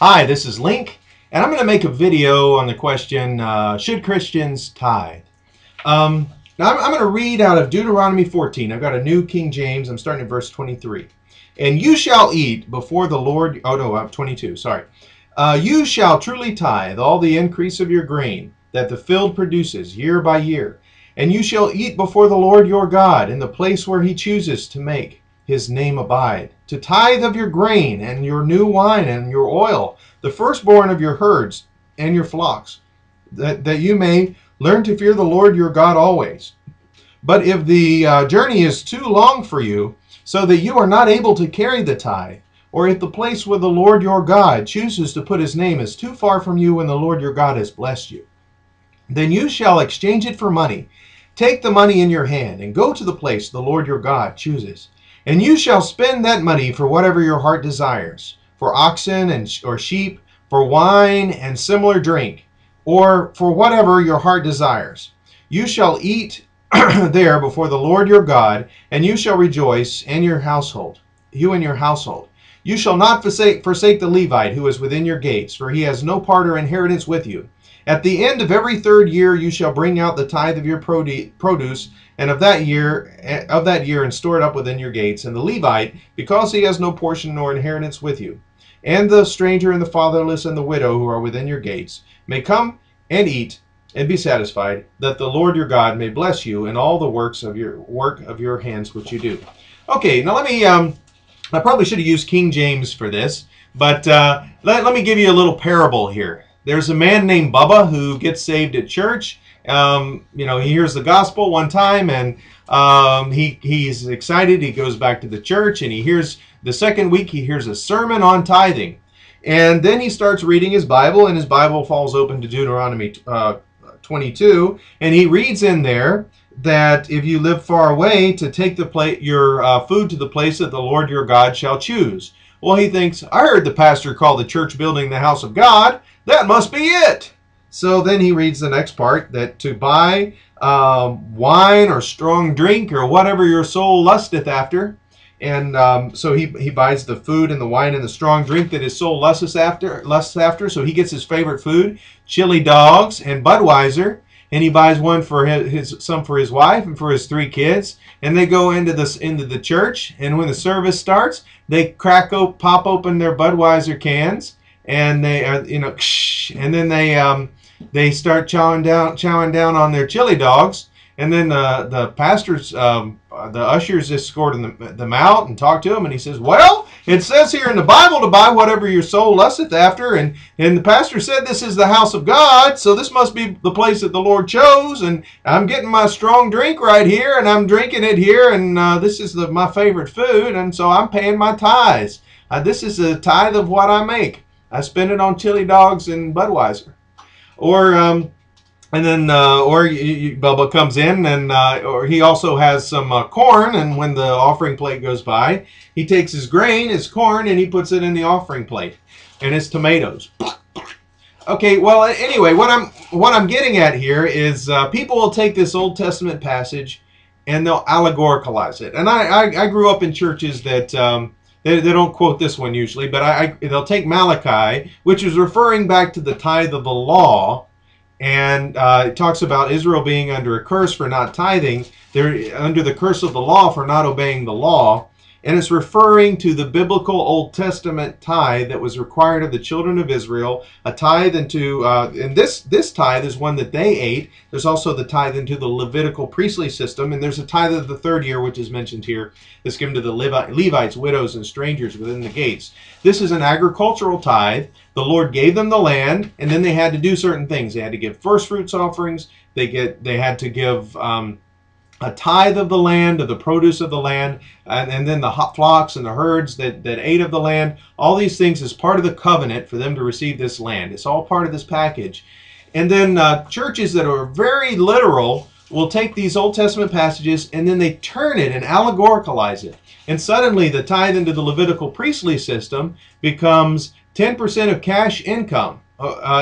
Hi, this is Link, and I'm going to make a video on the question, should Christians tithe? Now I'm going to read out of Deuteronomy 14. I've got a New King James. I'm starting at verse 23. And you shall eat before the Lord, oh no, I'm 22, sorry. You shall truly tithe all the increase of your grain that the field produces year by year. And you shall eat before the Lord your God in the place where he chooses to make his name abide, to tithe of your grain and your new wine and your oil, the firstborn of your herds and your flocks, that you may learn to fear the Lord your God always. But if the journey is too long for you, so that you are not able to carry the tithe, or if the place where the Lord your God chooses to put his name is too far from you when the Lord your God has blessed you, then you shall exchange it for money. Take the money in your hand and go to the place the Lord your God chooses. And you shall spend that money for whatever your heart desires, for oxen or sheep, for wine and similar drink, or for whatever your heart desires. You shall eat there before the Lord your God, and you shall rejoice, and your household, you and your household. You shall not forsake the Levite who is within your gates, for he has no part or inheritance with you. At the end of every third year you shall bring out the tithe of your produce, and of that year and store it up within your gates. And the Levite, because he has no portion nor inheritance with you, and the stranger and the fatherless and the widow who are within your gates, may come and eat and be satisfied, that the Lord your God may bless you in all the work of your hands which you do. Okay, now let me I probably should have used King James for this, but let me give you a little parable here. There's a man named Bubba who gets saved at church. He hears the gospel one time, and he's excited. He goes back to the church, and he hears the second week he hears a sermon on tithing, and then he starts reading his Bible, and his Bible falls open to Deuteronomy 22, and he reads in there that if you live far away, to take your food to the place that the Lord your God shall choose. Well, he thinks, I heard the pastor call the church building the house of God. That must be it. So then he reads the next part, that to buy wine or strong drink or whatever your soul lusteth after. And so he buys the food and the wine and the strong drink that his soul lusts after. So he gets his favorite food, chili dogs and Budweiser. And he buys one for some for his wife and for his 3 kids. And they go into the church. And when the service starts, they pop open their Budweiser cans, and they and then they start chowing down on their chili dogs. And then the ushers escort them out and talk to them, and he says, well, it says here in the Bible to buy whatever your soul lusteth after, and the pastor said this is the house of God, so this must be the place that the Lord chose, and I'm getting my strong drink right here, and I'm drinking it here, and this is my favorite food, and so I'm paying my tithes. This is a tithe of what I make. I spend it on chili dogs and Budweiser. Or Bubba comes in, and or he also has some corn, and when the offering plate goes by, he takes his grain, his corn, and he puts it in the offering plate, and his tomatoes. Okay, well, anyway, what I'm getting at here is people will take this Old Testament passage and they'll allegoricalize it. And I grew up in churches that they don't quote this one usually, but they'll take Malachi, which is referring back to the tithe of the law. And it talks about Israel being under a curse for not tithing. They're under the curse of the law for not obeying the law. And it's referring to the biblical Old Testament tithe that was required of the children of Israel. A tithe into, and this tithe is one that they ate. There's also the tithe into the Levitical priestly system. And there's a tithe of the third year, which is mentioned here, that's given to the Levites, widows, and strangers within the gates. This is an agricultural tithe. The Lord gave them the land, and then they had to do certain things. They had to give first fruits offerings. They had to give a tithe of the land, of the produce of the land, and then the flocks and the herds that ate of the land. All these things is part of the covenant for them to receive this land. It's all part of this package. And then churches that are very literal will take these Old Testament passages and then they turn it and allegoricalize it. And suddenly the tithe into the Levitical priestly system becomes 10% of cash income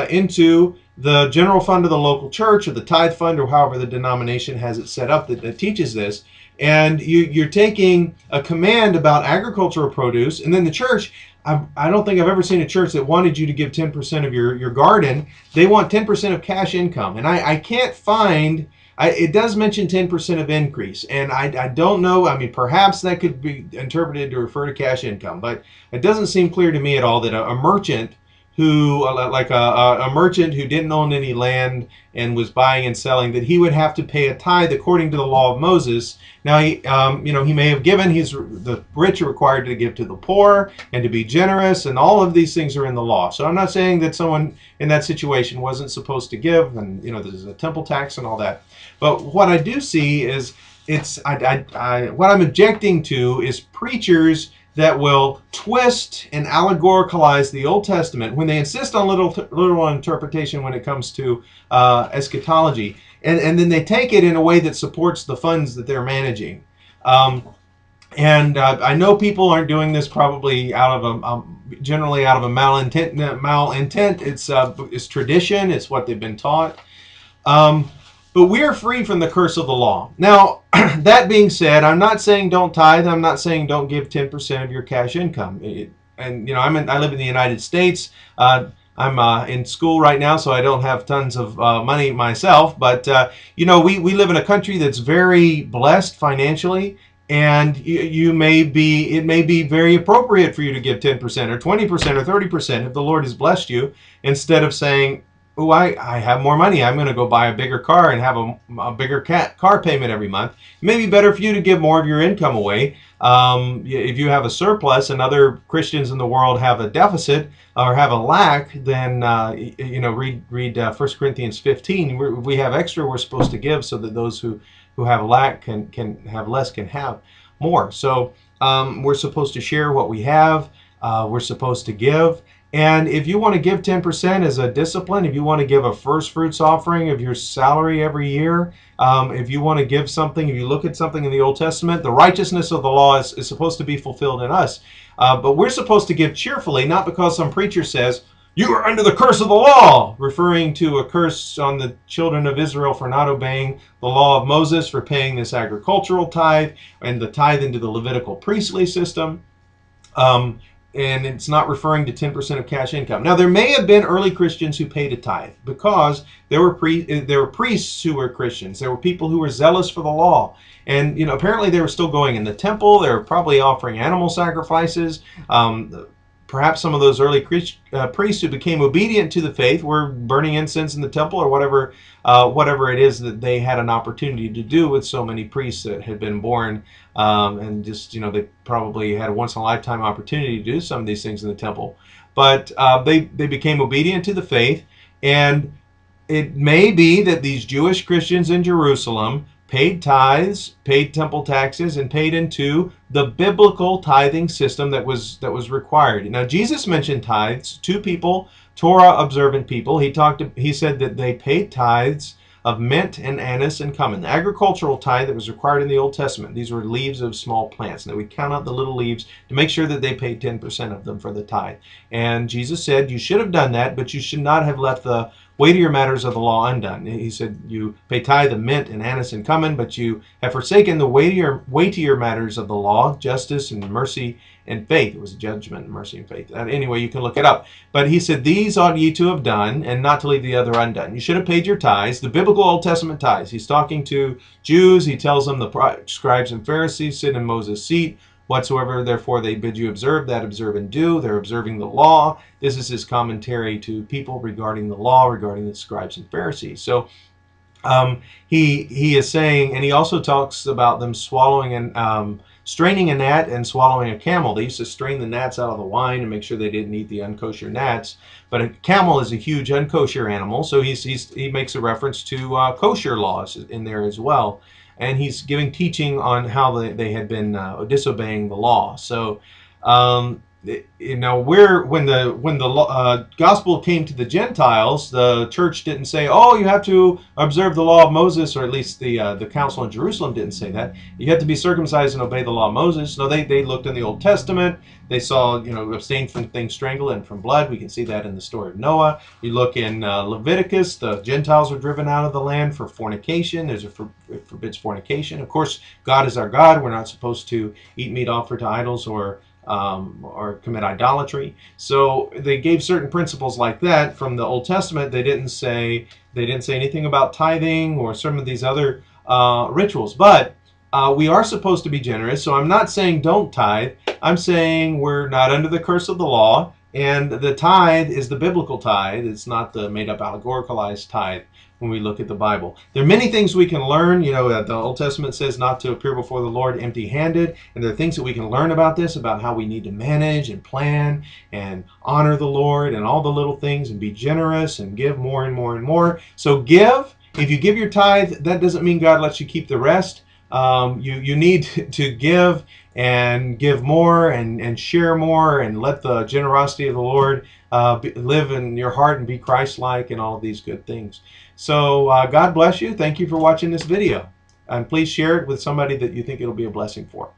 into the general fund of the local church, or the tithe fund, or however the denomination has it set up that teaches this. And you're taking a command about agricultural produce, and then the church I don't think I've ever seen a church that wanted you to give 10% of your garden. They want 10% of cash income. And I can't find, it does mention 10% of increase. And I don't know, I mean, perhaps that could be interpreted to refer to cash income. But it doesn't seem clear to me at all that a merchant who, like a merchant who didn't own any land and was buying and selling, that he would have to pay a tithe according to the law of Moses. Now, he may have given, the rich are required to give to the poor and to be generous, and all of these things are in the law. So I'm not saying that someone in that situation wasn't supposed to give, and there's a temple tax and all that. But what I do see is what I'm objecting to is preachers that will twist and allegoricalize the Old Testament when they insist on literal interpretation when it comes to eschatology, and then they take it in a way that supports the funds that they're managing. I know people aren't doing this probably out of generally out of a malintent. It's tradition. It's what they've been taught. But we are free from the curse of the law. Now, that being said, I'm not saying don't tithe. I'm not saying don't give 10% of your cash income. I live in the United States. I'm in school right now, so I don't have tons of money myself. But we live in a country that's very blessed financially, and it may be very appropriate for you to give 10% or 20% or 30% if the Lord has blessed you, instead of saying, oh, I have more money, I'm going to go buy a bigger car and have a bigger car payment every month. It may be better for you to give more of your income away. If you have a surplus and other Christians in the world have a deficit or have a lack, then read 1 Corinthians 15. We have extra we're supposed to give, so that those who have a lack can have less, can have more. So we're supposed to share what we have. We're supposed to give. And if you want to give 10% as a discipline, if you want to give a first fruits offering of your salary every year, if you want to give something, if you look at something in the Old Testament, the righteousness of the law is supposed to be fulfilled in us. But we're supposed to give cheerfully, not because some preacher says, you are under the curse of the law, referring to a curse on the children of Israel for not obeying the law of Moses, for paying this agricultural tithe and the tithe into the Levitical priestly system. And it's not referring to 10% of cash income. Now, there may have been early Christians who paid a tithe, because there were priests who were Christians. There were people who were zealous for the law. And, apparently they were still going in the temple. They were probably offering animal sacrifices. Perhaps some of those early priests who became obedient to the faith were burning incense in the temple, or whatever it is that they had an opportunity to do with so many priests that had been born. And just, they probably had a once-in-a-lifetime opportunity to do some of these things in the temple. But they became obedient to the faith. And it may be that these Jewish Christians in Jerusalem paid tithes, paid temple taxes, and paid into the biblical tithing system that was required. Now, Jesus mentioned tithes to people, Torah-observant people. He said that they paid tithes of mint and anise and cumin. The agricultural tithe that was required in the Old Testament. These were leaves of small plants. Now, we count out the little leaves to make sure that they paid 10% of them for the tithe. And Jesus said, you should have done that, but you should not have left the weightier matters of the law undone. He said, you pay tithe of mint and anise and cumin, but you have forsaken the weightier matters of the law, justice and mercy and faith. It was judgment, mercy, and faith. Anyway, you can look it up. But he said, these ought ye to have done, and not to leave the other undone. You should have paid your tithes, the biblical Old Testament tithes. He's talking to Jews. He tells them the scribes and Pharisees sit in Moses' seat. Whatsoever, therefore, they bid you observe, that observe and do. They're observing the law. This is his commentary to people regarding the law, regarding the scribes and Pharisees. So he is saying, and he also talks about them swallowing and straining a gnat and swallowing a camel. They used to strain the gnats out of the wine and make sure they didn't eat the unkosher gnats. But a camel is a huge unkosher animal, so he makes a reference to kosher laws in there as well. And he's giving teaching on how they had been disobeying the law. So, when the gospel came to the Gentiles, the church didn't say, "Oh, you have to observe the law of Moses," or at least the council in Jerusalem didn't say that. You have to be circumcised and obey the law of Moses. No, they looked in the Old Testament. They saw, abstain from things strangled and from blood. We can see that in the story of Noah. You look in Leviticus, the Gentiles were driven out of the land for fornication. It forbids fornication. Of course, God is our God. We're not supposed to eat meat offered to idols or or commit idolatry. So they gave certain principles like that from the Old Testament. They didn't say anything about tithing or some of these other rituals. But we are supposed to be generous. So I'm not saying don't tithe. I'm saying we're not under the curse of the law. And the tithe is the biblical tithe. It's not the made-up allegoricalized tithe when we look at the Bible. There are many things we can learn. You know, the Old Testament says not to appear before the Lord empty-handed. And there are things that we can learn about this, about how we need to manage and plan and honor the Lord and all the little things and be generous and give more and more and more. So give. If you give your tithe, that doesn't mean God lets you keep the rest. You need to give and give more and share more and let the generosity of the Lord live in your heart and be Christ-like and all of these good things. So God bless you. Thank you for watching this video. And please share it with somebody that you think it'll be a blessing for.